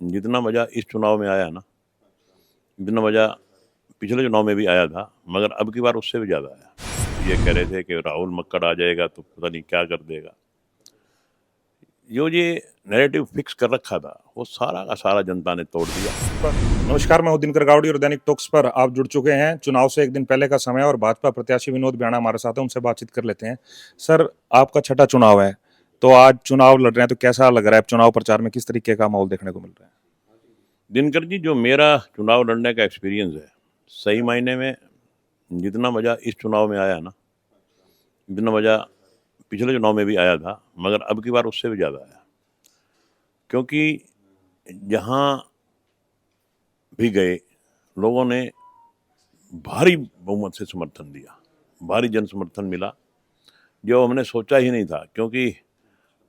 जितना मज़ा इस चुनाव में आया ना, इतना मज़ा पिछले चुनाव में भी आया था, मगर अब की बार उससे भी ज़्यादा आया। ये कह रहे थे कि राहुल मक्कड़ आ जाएगा तो पता नहीं क्या कर देगा। ये नैरेटिव फिक्स कर रखा था, वो सारा का सारा जनता ने तोड़ दिया। नमस्कार, मैं हूं दिनकर गावड़ी और दैनिक टॉक्स पर आप जुड़ चुके हैं। चुनाव से एक दिन पहले का समय और भाजपा प्रत्याशी विनोद बियाणा हमारे साथ है, उनसे बातचीत कर लेते हैं। सर, आपका छठा चुनाव है, तो आज चुनाव लड़ रहे हैं, तो कैसा लग रहा है? चुनाव प्रचार में किस तरीके का माहौल देखने को मिल रहा है? दिनकर जी, जो मेरा चुनाव लड़ने का एक्सपीरियंस है, सही मायने में जितना मज़ा इस चुनाव में आया ना, इतना मज़ा पिछले चुनाव में भी आया था, मगर अब की बार उससे भी ज़्यादा आया। क्योंकि जहाँ भी गए, लोगों ने भारी बहुमत से समर्थन दिया, भारी जन समर्थन मिला, जो हमने सोचा ही नहीं था। क्योंकि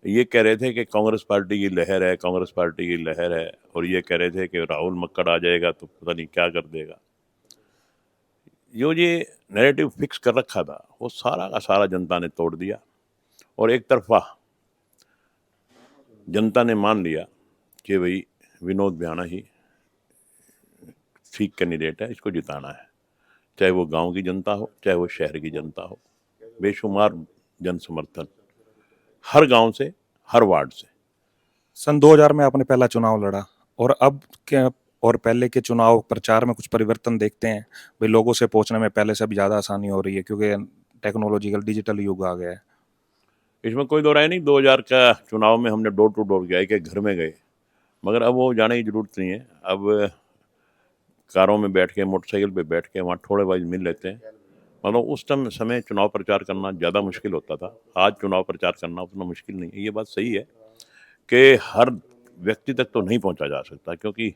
ये कह रहे थे कि कांग्रेस पार्टी की लहर है, कांग्रेस पार्टी की लहर है, और ये कह रहे थे कि राहुल मक्कड़ आ जाएगा तो पता नहीं क्या कर देगा। ये नैरेटिव फिक्स कर रखा था, वो सारा का सारा जनता ने तोड़ दिया, और एक तरफा जनता ने मान लिया कि भाई विनोद बियाणा ही ठीक कैंडिडेट है, इसको जिताना है। चाहे वो गांव की जनता हो, चाहे वो शहर की जनता हो, बेशुमार जन समर्थन, हर गांव से, हर वार्ड से। सन 2000 में आपने पहला चुनाव लड़ा, और अब क्या, और पहले के चुनाव प्रचार में कुछ परिवर्तन देखते हैं? भाई, लोगों से पहुंचने में पहले से अब ज्यादा आसानी हो रही है, क्योंकि टेक्नोलॉजिकल डिजिटल युग आ गया है। इसमें कोई दो राय नहीं। 2000 का चुनाव में हमने डोर टू डोर गया, एक घर में गए, मगर अब वो जाने की जरूरत नहीं है। अब कारों में बैठ के, मोटरसाइकिल पे बैठ के वहाँ थोड़े वाइज मिल लेते हैं। मतलब उस समय चुनाव प्रचार करना ज़्यादा मुश्किल होता था, आज चुनाव प्रचार करना उतना मुश्किल नहीं है। ये बात सही है कि हर व्यक्ति तक तो नहीं पहुंचा जा सकता, क्योंकि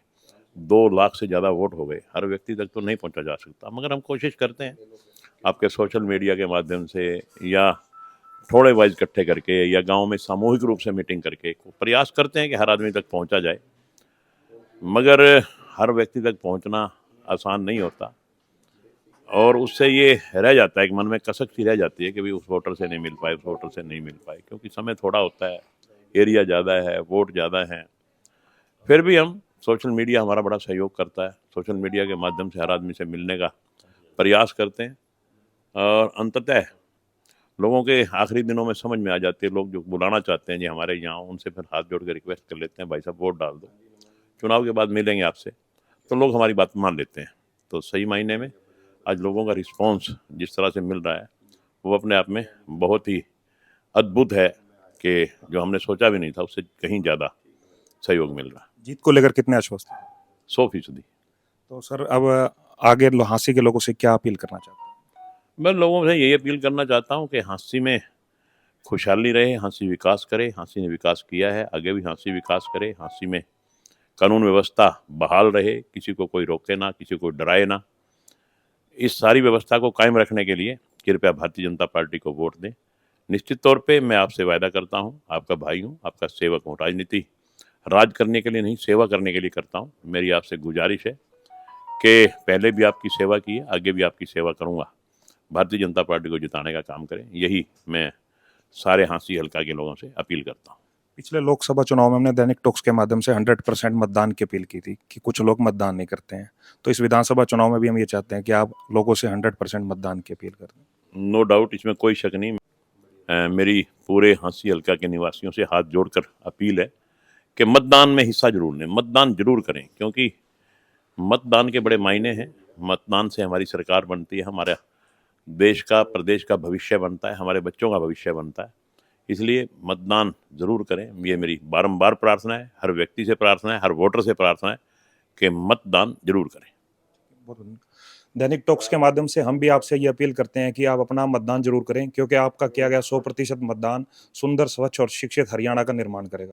2 लाख से ज़्यादा वोट हो गए, हर व्यक्ति तक तो नहीं पहुंचा जा सकता, मगर हम कोशिश करते हैं आपके सोशल मीडिया के माध्यम से, या थोड़े वाइज इकट्ठे करके, या गांव में सामूहिक रूप से मीटिंग करके प्रयास करते हैं कि हर आदमी तक पहुंचा जाए। मगर हर व्यक्ति तक पहुंचना आसान नहीं होता, और उससे ये रह जाता है कि मन में कसक सी रह जाती है कि भाई उस वोटर से नहीं मिल पाए, उस वोटर से नहीं मिल पाए, क्योंकि समय थोड़ा होता है, एरिया ज़्यादा है, वोट ज़्यादा है। फिर भी हम, सोशल मीडिया हमारा बड़ा सहयोग करता है, सोशल मीडिया के माध्यम से हर आदमी से मिलने का प्रयास करते हैं, और अंततः लोगों के आखिरी दिनों में समझ में आ जाती है। लोग जो बुलाना चाहते हैं जी हमारे यहाँ, उनसे फिर हाथ जोड़ के रिक्वेस्ट कर लेते हैं, भाई साहब वोट डाल दो, चुनाव के बाद मिलेंगे आपसे, तो लोग हमारी बात मान लेते हैं। तो सही मायने में आज लोगों का रिस्पॉन्स जिस तरह से मिल रहा है, वो अपने आप में बहुत ही अद्भुत है, कि जो हमने सोचा भी नहीं था उससे कहीं ज़्यादा सहयोग मिल रहा है। जीत को लेकर कितने आश्वस्त हैं? 100%। तो सर, अब आगे हांसी के लोगों से क्या अपील करना चाहते हैं? मैं लोगों से यही अपील करना चाहता हूँ कि हाँसी में खुशहाली रहे, हाँसी विकास करे। हाँसी ने विकास किया है, आगे भी हाँसी विकास करे। हाँसी में कानून व्यवस्था बहाल रहे, किसी को कोई रोके ना, किसी को डराए ना। इस सारी व्यवस्था को कायम रखने के लिए कृपया भारतीय जनता पार्टी को वोट दें। निश्चित तौर पे मैं आपसे वायदा करता हूँ, आपका भाई हूँ, आपका सेवक हूँ। राजनीति राज करने के लिए नहीं, सेवा करने के लिए करता हूँ। मेरी आपसे गुजारिश है कि पहले भी आपकी सेवा की है, आगे भी आपकी सेवा करूँगा। भारतीय जनता पार्टी को जिताने का काम करें, यही मैं सारे हाँसी हल्का के लोगों से अपील करता हूँ। पिछले लोकसभा चुनाव में हमने दैनिक टॉक्स के माध्यम से 100% मतदान की अपील की थी, कि कुछ लोग मतदान नहीं करते हैं। तो इस विधानसभा चुनाव में भी हम ये चाहते हैं कि आप लोगों से 100% मतदान की अपील कर दें। नो डाउट, इसमें कोई शक नहीं। मेरी पूरे हाँसी हल्का के निवासियों से हाथ जोड़कर अपील है कि मतदान में हिस्सा जरूर लें, मतदान जरूर करें, क्योंकि मतदान के बड़े मायने हैं। मतदान से हमारी सरकार बनती है, हमारा देश का, प्रदेश का भविष्य बनता है, हमारे बच्चों का भविष्य बनता है। इसलिए मतदान जरूर करें, ये मेरी बारंबार प्रार्थना है, हर व्यक्ति से प्रार्थना है, हर वोटर से प्रार्थना है कि मतदान जरूर करें। दैनिक टॉक्स के माध्यम से हम भी आपसे ये अपील करते हैं कि आप अपना मतदान जरूर करें, क्योंकि आपका किया गया 100% मतदान सुंदर, स्वच्छ और शिक्षित हरियाणा का निर्माण करेगा।